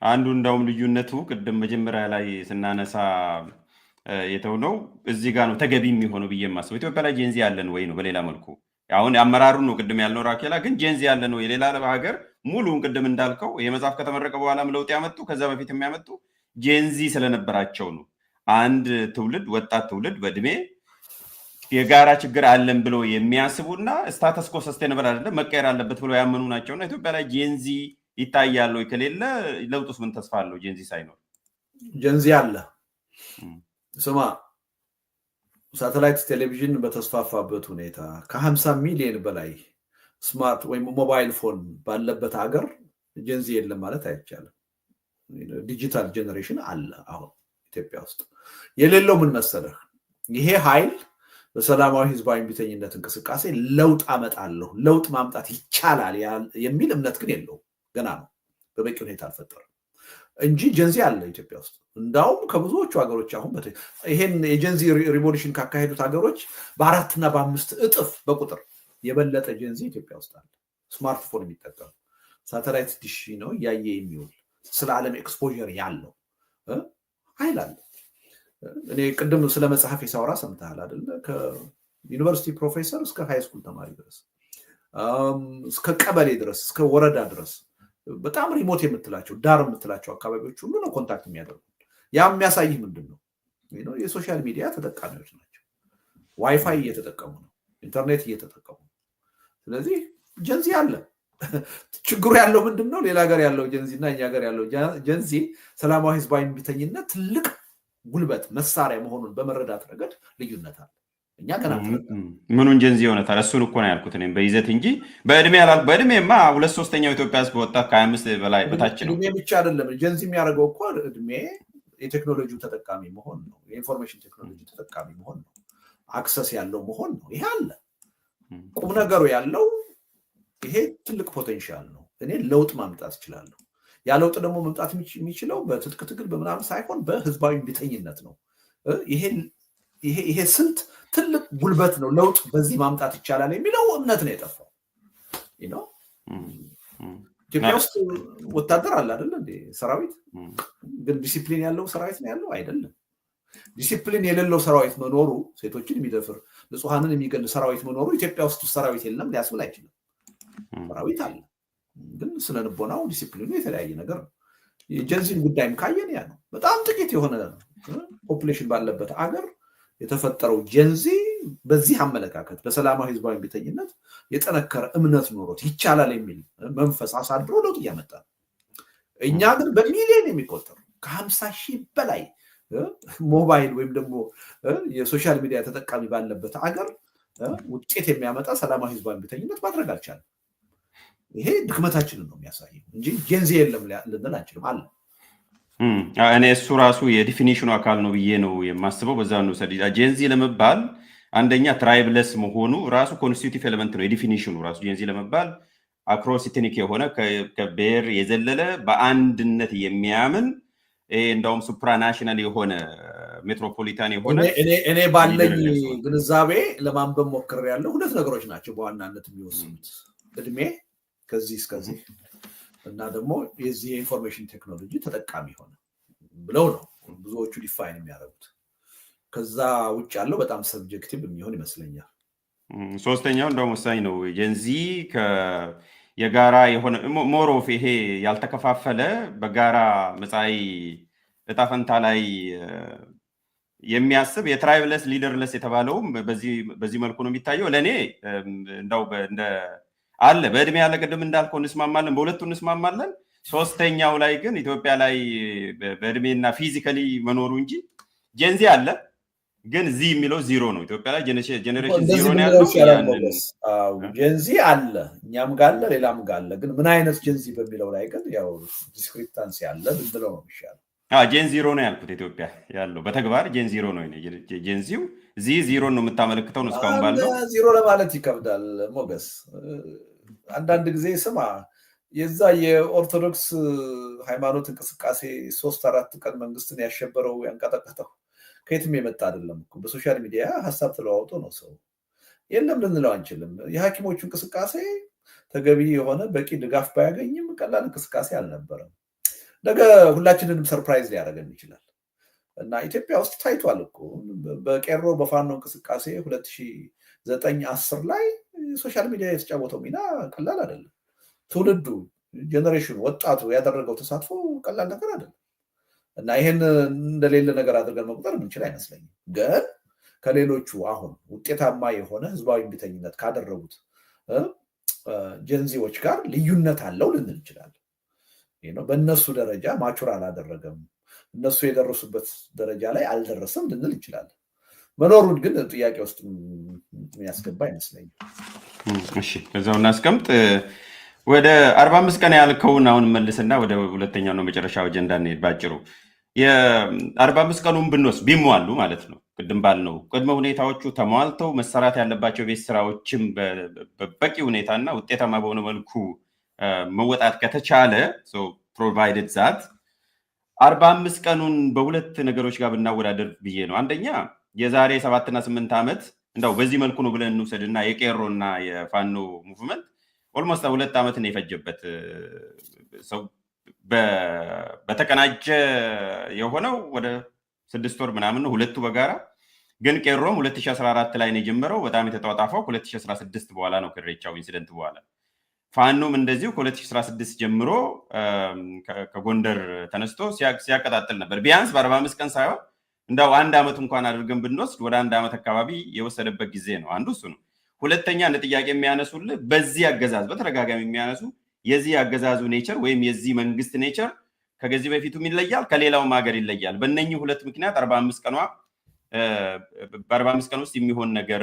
አንዱ እንደውም ልዩነቱ ቅድም መጀመሪያ ላይ ስናነሳ የተውነው እዚህ ጋር ነው ተገቢ የሚሆነው ብዬ የማስበው ኢትዮጵያ ላይ ጄንዚ ያለን ወይ ነው። በሌላ መልኩ አሁን አመራሩን ነው ቅድም ያልነው ራኬላ፣ ግን ጄንዚ ያለን ወይ ሌላ ሀገር ሙሉውን ቅድም እንዳልከው ይሄ መጽሐፍ ከተመረቀ በኋላም ለውጥ ያመጡ ከዛ በፊት የሚያመጡ ጄንዚ ስለነበራቸው ነው። አንድ ትውልድ ወጣት ትውልድ በእድሜ የጋራ ችግር አለን ብሎ የሚያስቡና ስታተስ ኮ ሰስቴነብል አይደለም መቀየር አለበት ብሎ ያመኑ ናቸውና ኢትዮጵያ ላይ ጄንዚ ይታያል ወይ? ከሌለ ለውጡስ ምን ተስፋ አለው? ጄንዚ ሳይኖር ጄንዚ አለ። ስማ ሳተላይት ቴሌቪዥን በተስፋፋበት ሁኔታ ከ50 ሚሊዮን በላይ ስማርት ወይም ሞባይል ፎን ባለበት ሀገር ጄንዚ የለም ማለት አይቻልም። ዲጂታል ጄኔሬሽን አለ አሁን ኢትዮጵያ ውስጥ። የሌለው ምን መሰለህ? ይሄ ኃይል በሰላማዊ ህዝባዊ እምቢተኝነት እንቅስቃሴ ለውጥ አመጣለሁ ለውጥ ማምጣት ይቻላል የሚል እምነት ግን የለውም። ገና ነው፣ በበቂ ሁኔታ አልፈጠረም እንጂ ጄንዚ አለ ኢትዮጵያ ውስጥ። እንዳውም ከብዙዎቹ ሀገሮች አሁን ይሄን የጄንዚ ሪቮሉሽን ካካሄዱት ሀገሮች በ4 እና በ5 እጥፍ በቁጥር የበለጠ ጄንዚ ኢትዮጵያ ውስጥ አለ። ስማርትፎን የሚጠቀም ሳተላይት ዲሽ ነው እያየ የሚውል ስለ ዓለም ኤክስፖዠር ያለው ኃይል አለ። እኔ ቅድም ስለ መጽሐፍ የሳወራ ሰምተሃል አይደለ? ከዩኒቨርሲቲ ፕሮፌሰር እስከ ሃይስኩል ተማሪ ድረስ እስከ ቀበሌ ድረስ እስከ ወረዳ ድረስ በጣም ሪሞት የምትላቸው ዳር የምትላቸው አካባቢዎች ሁሉ ነው ኮንታክት የሚያደርጉ። ያ የሚያሳይህ ምንድን ነው? የሶሻል ሚዲያ ተጠቃሚዎች ናቸው። ዋይፋይ እየተጠቀሙ ነው፣ ኢንተርኔት እየተጠቀሙ ነው። ስለዚህ ጄንዚ አለ። ችግሩ ያለው ምንድን ነው? ሌላ ሀገር ያለው ጄንዚ እና እኛ ሀገር ያለው ጄንዚ ሰላማዊ ህዝባዊ እምቢተኝነት ትልቅ ጉልበት መሳሪያ መሆኑን በመረዳት ረገድ ልዩነት አለ። እኛ ገና ምኑን ጄንዚ ሆነታል? እሱን እኮ ነው ያልኩት እኔም በይዘት እንጂ በእድሜማ 2/3 ኢትዮጵያ ህዝብ ወጣት ከ25 በላይ በታች ነው። እድሜ ብቻ አይደለም ጄንዚ የሚያደርገው እኮ እድሜ የቴክኖሎጂው ተጠቃሚ መሆን ነው። የኢንፎርሜሽን ቴክኖሎጂ ተጠቃሚ መሆን ነው። አክሰስ ያለው መሆን ነው። ይሄ አለ። ቁም ነገሩ ያለው ይሄ ትልቅ ፖቴንሻል ነው። እኔ ለውጥ ማምጣት እችላለሁ። ያ ለውጥ ደግሞ መምጣት የሚችለው በትጥቅ ትግል በምናምን ሳይሆን በህዝባዊ እምቢተኝነት ነው። ይሄ ስልት ትልቅ ጉልበት ነው። ለውጥ በዚህ ማምጣት ይቻላል የሚለው እምነት ነው የጠፋው። ኢትዮጵያ ውስጥ ወታደር አለ አይደለ እንዴ? ሰራዊት ግን ዲሲፕሊን ያለው ሰራዊት ነው ያለው አይደለም። ዲሲፕሊን የሌለው ሰራዊት መኖሩ፣ ሴቶችን የሚደፍር ንጹሐንን የሚገል ሰራዊት መኖሩ ኢትዮጵያ ውስጥ ሰራዊት የለም ሊያስብል አይችልም። ሰራዊት አለ፣ ግን ስነ ልቦናው ዲሲፕሊኑ የተለያየ ነገር ነው። የጄንዚን ጉዳይም ካየን ያ ነው። በጣም ጥቂት የሆነ ፖፑሌሽን ባለበት አገር የተፈጠረው ጄንዚ በዚህ አመለካከት በሰላማዊ ህዝባዊ እምቢተኝነት የጠነከረ እምነት ኖሮት ይቻላል የሚል መንፈስ አሳድሮ ለውጥ እያመጣ ነው። እኛ ግን በሚሊዮን የሚቆጠሩ ከ50 ሺህ በላይ ሞባይል ወይም ደግሞ የሶሻል ሚዲያ ተጠቃሚ ባለበት አገር ውጤት የሚያመጣ ሰላማዊ ህዝባዊ እምቢተኝነት ማድረግ አልቻለም። ይሄ ድክመታችንን ነው የሚያሳየው እንጂ ጄንዚ የለም ልንል አንችልም። አለ። እኔ እሱ ራሱ የዲፊኒሽኑ አካል ነው ብዬ ነው የማስበው። በዛ ነው ጄንዚ ለመባል አንደኛ ትራይብለስ መሆኑ ራሱ ኮንስቲቱቲቭ ኤሌመንት ነው። የዲፊኒሽኑ ራሱ ጄንዚ ለመባል አክሮስ ኢትኒክ የሆነ ከብሔር የዘለለ በአንድነት የሚያምን እንደውም ሱፕራናሽናል የሆነ ሜትሮፖሊታን የሆነ እኔ ባለኝ ግንዛቤ ለማንበብ ሞክሬያለሁ። ሁለት ነገሮች ናቸው በዋናነት የሚወስኑት፣ እድሜ ከዚህ እስከዚህ እና ደግሞ የዚህ የኢንፎርሜሽን ቴክኖሎጂ ተጠቃሚ ሆነ ብለው ነው ብዙዎቹ ዲፋይን የሚያደርጉት። ከዛ ውጭ ያለው በጣም ሰብጀክቲቭ የሚሆን ይመስለኛል። ሶስተኛው እንደውም ወሳኝ ነው። ጄንዚ የጋራ የሆነ ሞሮፍ ይሄ ያልተከፋፈለ በጋራ መጻኢ ዕጣ ፈንታ ላይ የሚያስብ የትራይብለስ ሊደርለስ የተባለውም በዚህ መልኩ ነው የሚታየው። ለእኔ እንደው አለ በእድሜ ያለ ቅድም እንዳልከው እንስማማለን፣ በሁለቱ እንስማማለን። ሶስተኛው ላይ ግን ኢትዮጵያ ላይ በእድሜና ፊዚካሊ መኖሩ እንጂ ጄንዚ አለ ግን እዚህ የሚለው ዚሮ ነው። ኢትዮጵያ ላይ ጀኔሬሽን ዚሮ ነው ያለው። ጄንዚ አለ እኛም ጋለ ሌላም ጋለ፣ ግን ምን አይነት ጄንዚ በሚለው ላይ ግን ያው ዲስክሪፕታንስ ያለ ብንለው ነው የሚሻለው። ጄን ዚሮ ነው ያልኩት። ኢትዮጵያ ያለው በተግባር ጄን ዚሮ ነው። ጄንዚው እዚህ ዚሮ ነው የምታመለክተው ነው። እስካሁን ባለው ዚሮ ለማለት ይከብዳል ሞገስ። አንዳንድ ጊዜ ስማ የዛ የኦርቶዶክስ ሃይማኖት እንቅስቃሴ 3-4 ቀን መንግስትን ያሸበረው ያንቀጠቀጠው ከየትም የመጣ አይደለም እኮ። በሶሻል ሚዲያ ሀሳብ ተለዋውጦ ነው ሰው። የለም ልንለው አንችልም። የሐኪሞቹ እንቅስቃሴ ተገቢ የሆነ በቂ ድጋፍ ባያገኝም ቀላል እንቅስቃሴ አልነበረም። ነገ ሁላችንንም ሰርፕራይዝ ሊያደርገን ይችላል። እና ኢትዮጵያ ውስጥ ታይቷል እኮ በቄሮ በፋኖ እንቅስቃሴ 2009-10 ላይ ሶሻል ሚዲያ የተጫወተው ሚና ቀላል አይደለም። ትውልዱ ጄኔሬሽኑ ወጣቱ ያደረገው ተሳትፎ ቀላል ነገር አይደለም። እና ይሄን እንደሌለ ነገር አድርገን መቁጠር የምንችል አይመስለኝም። ግን ከሌሎቹ አሁን ውጤታማ የሆነ ህዝባዊ እምቢተኝነት ካደረጉት ጀንዚዎች ጋር ልዩነት አለው ልንል እንችላለን። በእነሱ ደረጃ ማቹር አላደረገም፣ እነሱ የደረሱበት ደረጃ ላይ አልደረሰም ልንል እንችላለን። መኖሩን ግን ጥያቄ ውስጥ የሚያስገባ አይመስለኝም። እሺ ከዛው እናስቀምጥ። ወደ 45 ቀን ያልከውን አሁን መልስና ወደ ሁለተኛው ነው መጨረሻው አጀንዳ እንሄድ። ባጭሩ የ45 ቀኑን ብንወስድ ቢሟሉ ማለት ነው ቅድም ባልነው ቅድመ ሁኔታዎቹ ተሟልተው መሰራት ያለባቸው ቤት ስራዎችም በበቂ ሁኔታና ውጤታማ በሆነ መልኩ መወጣት ከተቻለ ፕሮቫይድድ ዛት 45 ቀኑን በሁለት ነገሮች ጋር ብናወዳደር ብዬ ነው። አንደኛ የዛሬ 7 እና 8 ዓመት እንደው በዚህ መልኩ ነው ብለን እንውሰድና የቄሮና የፋኖ ሙቭመንት ኦልሞስት 2 ዓመት ነው የፈጀበት። ሰው በተቀናጀ የሆነው ወደ 6 ወር ምናምን ነው ሁለቱ በጋራ። ግን ቄሮም 2014 ላይ ነው የጀመረው፣ በጣም የተጧጣፈው 2016 በኋላ ነው ከኢሬቻው ኢንሲደንት በኋላ። ፋኖም እንደዚሁ ከ2016 ጀምሮ ከጎንደር ተነስቶ ሲያቀጣጥል ነበር። ቢያንስ በ45 ቀን ሳይሆን እንደው 1 ዓመት እንኳን አድርገን ብንወስድ ወደ 1 ዓመት አካባቢ የወሰደበት ጊዜ ነው። አንዱ እሱ ነው። ሁለተኛ እንደ ጥያቄ የሚያነሱልህ በዚህ አገዛዝ በተደጋጋሚ የሚያነሱ የዚህ አገዛዙ ኔቸር ወይም የዚህ መንግስት ኔቸር ከዚህ በፊቱም ይለያል፣ ከሌላውም ሀገር ይለያል። በእነኚህ ሁለት ምክንያት 45 ቀኗ በ45 ቀን ውስጥ የሚሆን ነገር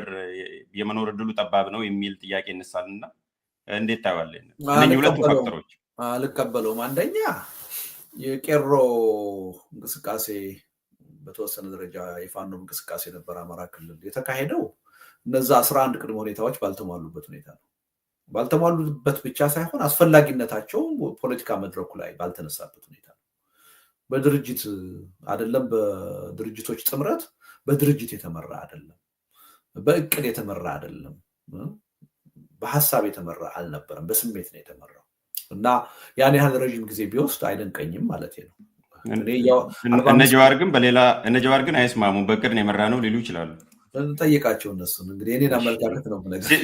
የመኖር እድሉ ጠባብ ነው የሚል ጥያቄ ይነሳልና እንዴት ታያለህ? እነኚህ ሁለቱ ፋክተሮች አልቀበለውም። አንደኛ የቄሮ እንቅስቃሴ በተወሰነ ደረጃ የፋኖ እንቅስቃሴ ነበር አማራ ክልል የተካሄደው። እነዛ 11 ቅድመ ሁኔታዎች ባልተሟሉበት ሁኔታ ነው። ባልተሟሉበት ብቻ ሳይሆን አስፈላጊነታቸው ፖለቲካ መድረኩ ላይ ባልተነሳበት ሁኔታ ነው። በድርጅት አይደለም፣ በድርጅቶች ጥምረት በድርጅት የተመራ አይደለም፣ በእቅድ የተመራ አይደለም፣ በሀሳብ የተመራ አልነበረም፣ በስሜት ነው የተመራው እና ያን ያህል ረዥም ጊዜ ቢወስድ አይደንቀኝም ማለት ነው። እነ ጀዋር ግን አይስማሙም። በእቅድ ነው የመራ ነው ሊሉ ይችላሉ። ጠይቃቸው እነሱን። እንግዲህ እኔን አመለካከት ነው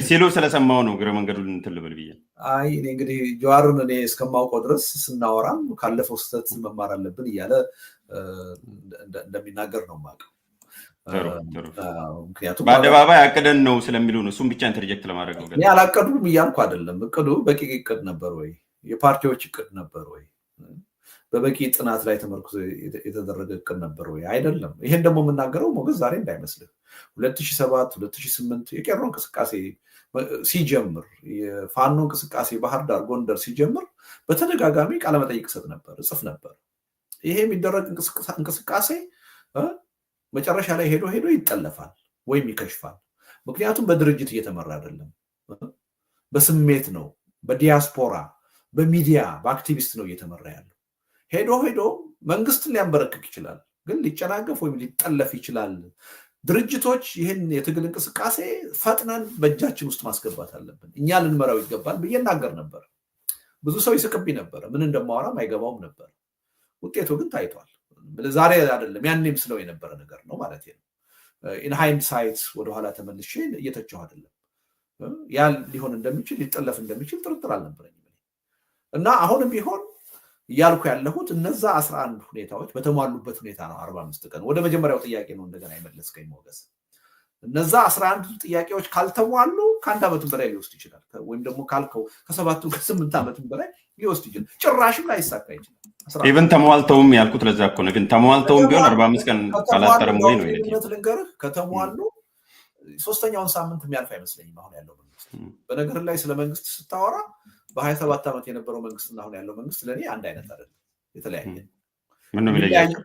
ሲሉ ስለሰማው ነው እግረ መንገዱ እንትን ልበል ብዬ። አይ እኔ እንግዲህ ጀዋርን እኔ እስከማውቀው ድረስ ስናወራም ካለፈው ስህተት መማር አለብን እያለ እንደሚናገር ነው የማውቀው። ምክንያቱም በአደባባይ አቅደን ነው ስለሚሉ ነው። እሱም ብቻ ኢንተርጀክት ለማድረግ ነው። እኔ አላቀዱም እያልኩ አይደለም። እቅዱ በቂ እቅድ ነበር ወይ? የፓርቲዎች እቅድ ነበር ወይ? በበቂ ጥናት ላይ ተመርኩዞ የተደረገ እቅድ ነበር ወይ? አይደለም። ይሄን ደግሞ የምናገረው ሞገስ ዛሬ እንዳይመስልህ 2007 2008 የቄሮ እንቅስቃሴ ሲጀምር፣ የፋኖ እንቅስቃሴ ባህር ዳር ጎንደር ሲጀምር በተደጋጋሚ ቃለመጠይቅ ሰጥ ነበር፣ እጽፍ ነበር። ይሄ የሚደረግ እንቅስቃሴ መጨረሻ ላይ ሄዶ ይጠለፋል ወይም ይከሽፋል። ምክንያቱም በድርጅት እየተመራ አይደለም፣ በስሜት ነው፣ በዲያስፖራ በሚዲያ በአክቲቪስት ነው እየተመራ ያለው። ሄዶ መንግስትን ሊያንበረክክ ይችላል፣ ግን ሊጨናገፍ ወይም ሊጠለፍ ይችላል። ድርጅቶች ይህን የትግል እንቅስቃሴ ፈጥነን በእጃችን ውስጥ ማስገባት አለብን፣ እኛ ልንመራው ይገባል ብዬ እናገር ነበር። ብዙ ሰው ይስቅብኝ ነበረ፣ ምን እንደማወራም አይገባውም ነበር። ውጤቱ ግን ታይቷል። ዛሬ አይደለም ያኔም ስለው የነበረ ነገር ነው ማለት ነው። ኢን ሃይንድ ሳይት ወደኋላ ተመልሼ እየተቸው አይደለም። ያ ሊሆን እንደሚችል ሊጠለፍ እንደሚችል ጥርጥር አልነበረኝም እና አሁንም ቢሆን እያልኩ ያለሁት እነዛ 11 ሁኔታዎች በተሟሉበት ሁኔታ ነው 45 ቀን። ወደ መጀመሪያው ጥያቄ ነው እንደገና የመለስከኝ ሞገስ። እነዛ 11 ጥያቄዎች ካልተሟሉ ከ1 ዓመትም በላይ ሊወስድ ይችላል፣ ወይም ደግሞ ካልከው ከ7 ከ8 ዓመትም በላይ ሊወስድ ይችላል። ጭራሽም ላይሳካ ይችላል። ኢቨን ተሟልተውም ያልኩት ለዛ እኮ ነው። ግን ተሟልተውም ቢሆን 45 ቀን ካላጠረም ወይ ነው ልንገርህ፣ ከተሟሉ 3ኛውን ሳምንት የሚያልፍ አይመስለኝም አሁን ያለው መንግስት። በነገር ላይ ስለ መንግስት ስታወራ በ27 ዓመት የነበረው መንግስትና አሁን ያለው መንግስት ለእኔ አንድ አይነት አይደለም፣ የተለያየ። ምን ነው የሚለያቸው?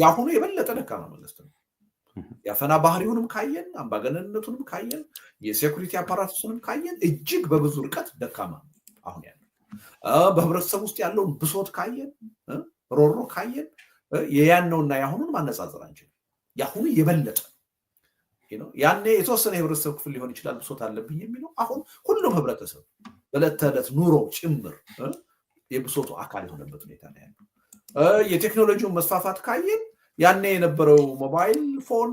የአሁኑ የበለጠ ደካማ መንግስት ነው። የአፈና ባህሪውንም ካየን፣ አምባገነንነቱንም ካየን፣ የሴኩሪቲ አፓራቱስንም ካየን እጅግ በብዙ ርቀት ደካማ ነው አሁን ያለው። በህብረተሰብ ውስጥ ያለውን ብሶት ካየን፣ ሮሮ ካየን የያነውና የአሁኑን ማነጻጸር አንችልም። የአሁኑ የበለጠ ያኔ የተወሰነ የህብረተሰብ ክፍል ሊሆን ይችላል ብሶት አለብኝ የሚለው፣ አሁን ሁሉም ህብረተሰብ በዕለት ተዕለት ኑሮ ጭምር የብሶቱ አካል የሆነበት ሁኔታ ነው ያለው። የቴክኖሎጂውን መስፋፋት ካየን ያኔ የነበረው ሞባይል ፎን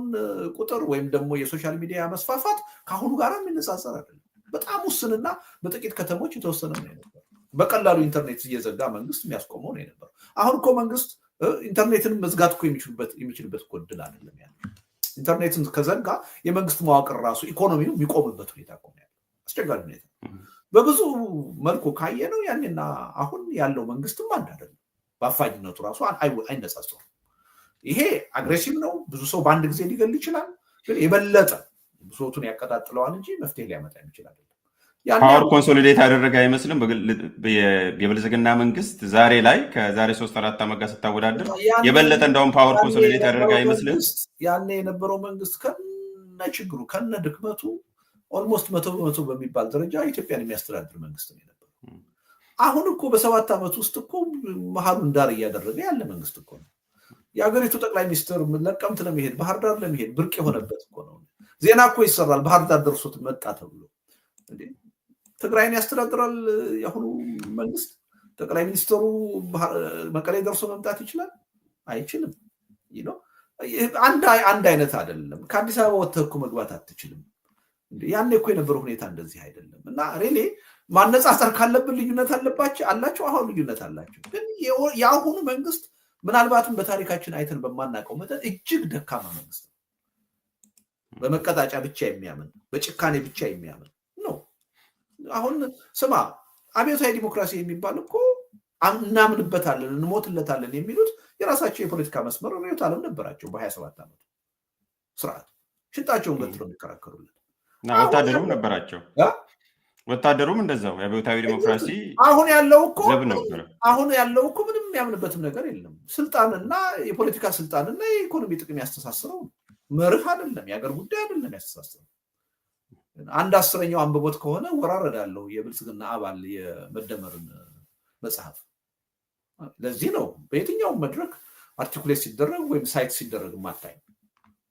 ቁጥር ወይም ደግሞ የሶሻል ሚዲያ መስፋፋት ከአሁኑ ጋር የሚነጻጸር አይደለም። በጣም ውስንና በጥቂት ከተሞች የተወሰነ ነው የነበረው። በቀላሉ ኢንተርኔት እየዘጋ መንግስት የሚያስቆመው ነው የነበረው። አሁን እኮ መንግስት ኢንተርኔትን መዝጋት እኮ የሚችልበት እኮ እድል አይደለም ያለው። ኢንተርኔትን ከዘጋ የመንግስት መዋቅር ራሱ ኢኮኖሚው የሚቆምበት ሁኔታ እኮ ነው ያለው። አስቸጋሪ ሁኔታ በብዙ መልኩ ካየነው ያኔና አሁን ያለው መንግስትም አንድ አይደለም። በአፋኝነቱ ራሱ አይነጻጸሩም። ይሄ አግሬሲቭ ነው። ብዙ ሰው በአንድ ጊዜ ሊገል ይችላል፣ ግን የበለጠ ብሶቱን ያቀጣጥለዋል እንጂ መፍትሄ ሊያመጣ የሚችል አይደለም። ፓወር ኮንሶሊዴት ያደረገ አይመስልም። የብልጽግና መንግስት ዛሬ ላይ ከዛሬ 3-4 ዓመት ጋር ስታወዳደር የበለጠ እንደውም ፓወር ኮንሶሊዴት ያደረገ አይመስልም። ያኔ የነበረው መንግስት ከነ ችግሩ ከነ ድክመቱ ኦልሞስት 100% በሚባል ደረጃ ኢትዮጵያን የሚያስተዳድር መንግስት ነው የነበረው። አሁን እኮ በ7 ዓመት ውስጥ እኮ መሀሉን ዳር እያደረገ ያለ መንግስት እኮ ነው። የሀገሪቱ ጠቅላይ ሚኒስትር ለቀምት ለመሄድ ባህር ዳር ለመሄድ ብርቅ የሆነበት እኮ ነው። ዜና እኮ ይሰራል ባህር ዳር ደርሶት መጣ ተብሎ። ትግራይን ያስተዳድራል የአሁኑ መንግስት። ጠቅላይ ሚኒስትሩ መቀሌ ደርሶ መምጣት ይችላል? አይችልም። አንድ አይነት አይደለም። ከአዲስ አበባ ወጥተህ እኮ መግባት አትችልም። ያኔ እኮ የነበረው ሁኔታ እንደዚህ አይደለም። እና ሬሌ ማነጻጸር ካለብን ልዩነት አላቸው። አሁን ልዩነት አላቸው። ግን የአሁኑ መንግስት ምናልባትም በታሪካችን አይተን በማናውቀው መጠን እጅግ ደካማ መንግስት ነው። በመቀጣጫ ብቻ የሚያምን በጭካኔ ብቻ የሚያምን ነው። አሁን ስማ፣ አብዮታዊ ዲሞክራሲ የሚባል እኮ እናምንበታለን እንሞትለታለን የሚሉት የራሳቸው የፖለቲካ መስመር ርዕዮተ ዓለም ነበራቸው። በ27 ዓመቱ ስርዓት ሽጣቸውን ገትረው የሚከራከሩለት ወታደሩም ነበራቸው። ወታደሩም እንደዛው የአብዮታዊ ዲሞክራሲ አሁን ያለው እኮ ምንም የሚያምንበትም ነገር የለም። ስልጣንና የፖለቲካ ስልጣንና የኢኮኖሚ ጥቅም ያስተሳስረው መርህ አይደለም፣ የሀገር ጉዳይ አይደለም ያስተሳስረው። 1/10 አንብቦት ከሆነ ወራረዳለሁ የብልጽግና አባል የመደመርን መጽሐፍ። ለዚህ ነው በየትኛውም መድረክ አርቲኩሌት ሲደረግ ወይም ሳይት ሲደረግ ማታይ።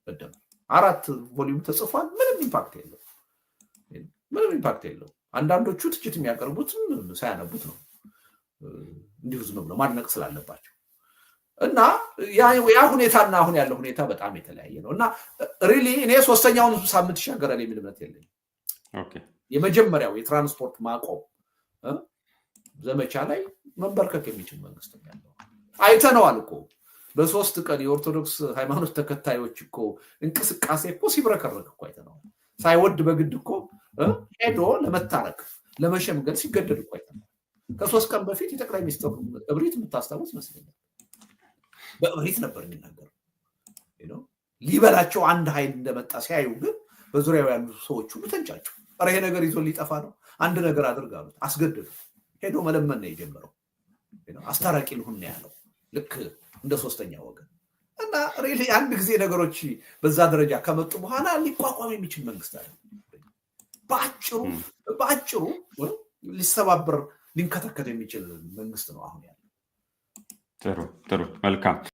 መደመር 4 ቮሊዩም ተጽፏል። ምንም ኢምፓክት የለው። አንዳንዶቹ ትችት የሚያቀርቡትም ሳያነቡት ነው፣ እንዲሁ ዝም ብለው ማድነቅ ስላለባቸው። እና ያ ሁኔታና አሁን ያለው ሁኔታ በጣም የተለያየ ነው። እና ሪሊ እኔ 3ኛውን ሳምንት ይሻገራል የሚል እምነት የለኝም። የመጀመሪያው የትራንስፖርት ማቆም ዘመቻ ላይ መንበርከክ የሚችል መንግስት ነው ያለው። አይተነዋል እኮ በ3 ቀን የኦርቶዶክስ ሃይማኖት ተከታዮች እኮ እንቅስቃሴ እኮ ሲብረከረክ እኮ አይተነዋል። ሳይወድ በግድ እኮ ሄዶ ለመታረቅ ለመሸምገል ሲገደድ እኮ አይተነዋል። ከ3 ቀን በፊት የጠቅላይ ሚኒስትሩ እብሪት የምታስታውስ ይመስለኛል። በእብሪት ነበር የሚናገረው። ሊበላቸው አንድ ኃይል እንደመጣ ሲያዩ ግን በዙሪያው ያሉ ሰዎች ሁሉ ተንጫጩ። ኧረ ይሄ ነገር ይዞ ሊጠፋ ነው፣ አንድ ነገር አድርጋሉት፣ አስገደዱ። ሄዶ መለመን ነው የጀመረው። አስታራቂ ልሁን ነው ያለው፣ ልክ እንደ 3ኛ ወገን። እና ሪሊ አንድ ጊዜ ነገሮች በዛ ደረጃ ከመጡ በኋላ ሊቋቋም የሚችል መንግስት አለ። በአጭሩ ሊሰባበር ሊንከተከት የሚችል መንግስት ነው አሁን ያለው። ጥሩ መልካም።